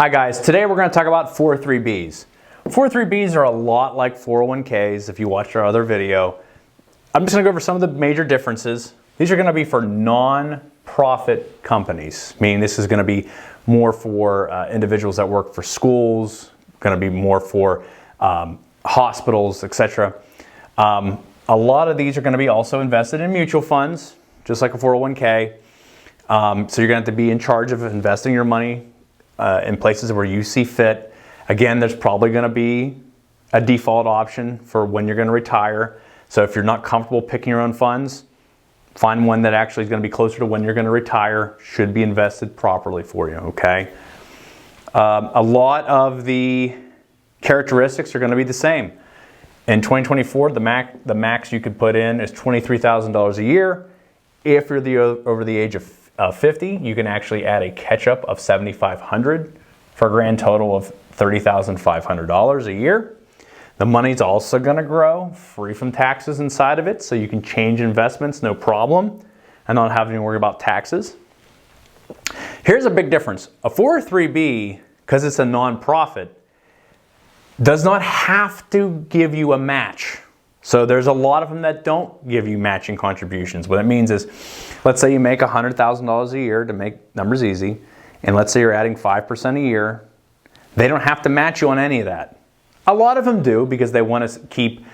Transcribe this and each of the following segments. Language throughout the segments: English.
Hi guys, today we're going to talk about 403Bs. 403Bs are a lot like 401Ks if you watched our other video. I'm just going to go over some of the major differences. These are going to be for non-profit companies, meaning this is going to be more for individuals that work for schools, going to be more for hospitals, etc. A lot of these are going to be also invested in mutual funds, just like a 401K. So you're going to have to be in charge of investing your money in places where you see fit. Again, there's probably going to be a default option for when you're going to retire. So if you're not comfortable picking your own funds, find one that actually is going to be closer to when you're going to retire, should be invested properly for you, okay? A lot of the characteristics are going to be the same. In 2024, the max you could put in is $23,000 a year. If you're over the age of 50, you can actually add a catch-up of $7,500 for a grand total of $30,500 a year. The money's also going to grow, free from taxes inside of it, so you can change investments no problem and not having to worry about taxes. Here's a big difference. A 403B, because it's a nonprofit, does not have to give you a match. So there's a lot of them that don't give you matching contributions. What it means is, let's say you make $100,000 a year, to make numbers easy, and let's say you're adding 5% a year. They don't have to match you on any of that. A lot of them do because they want to keep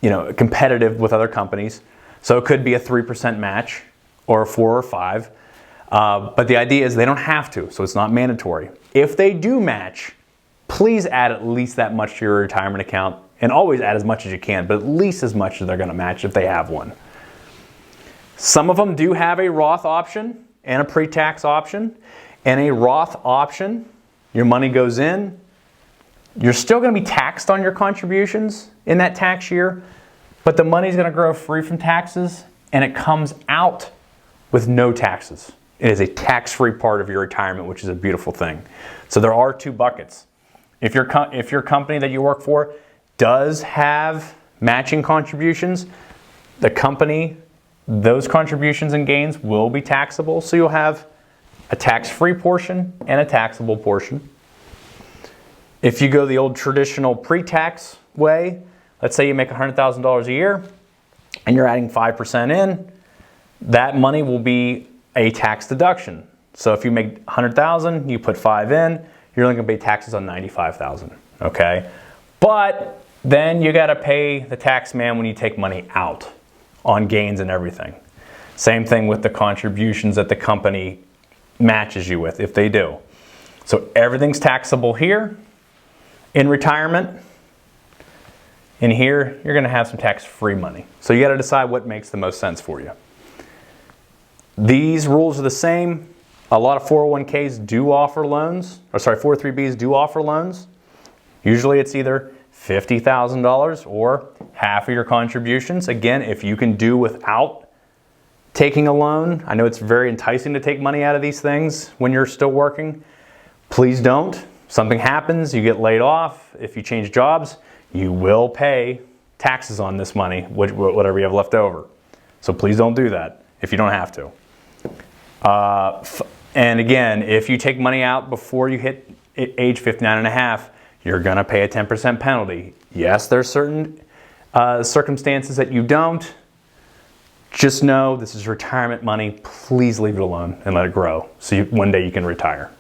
competitive with other companies. So it could be a 3% match or a 4 or 5. But the idea is they don't have to, so it's not mandatory. If they do match, please add at least that much to your retirement account, and always add as much as you can, but at least as much as they're going to match if they have one. Some of them do have a Roth option and a pre-tax option. And a Roth option, your money goes in, you're still going to be taxed on your contributions in that tax year, but the money's going to grow free from taxes, and it comes out with no taxes. It is a tax-free part of your retirement, which is a beautiful thing. So there are two buckets. If your company that you work for does have matching contributions, the company, those contributions and gains will be taxable. So you'll have a tax-free portion and a taxable portion. If you go the old traditional pre-tax way, let's say you make $100,000 a year and you're adding 5% in, that money will be a tax deduction. So if you make $100,000, you put 5 in, you're only going to pay taxes on $95,000, okay? But then you got to pay the tax man when you take money out on gains and everything. Same thing with the contributions that the company matches you with, if they do. So everything's taxable here in retirement. In here, you're going to have some tax-free money. So you got to decide what makes the most sense for you. These rules are the same. A lot of 401Ks do offer loans, 403Bs do offer loans. Usually it's either $50,000 or half of your contributions. Again, if you can do without taking a loan, I know it's very enticing to take money out of these things when you're still working. Please don't. Something happens, you get laid off. If you change jobs, you will pay taxes on this money, whatever you have left over. So please don't do that if you don't have to. And again, if you take money out before you hit age 59 and a half, you're going to pay a 10% penalty. Yes, there's certain circumstances that you don't. Just know this is retirement money. Please leave it alone and let it grow so one day you can retire.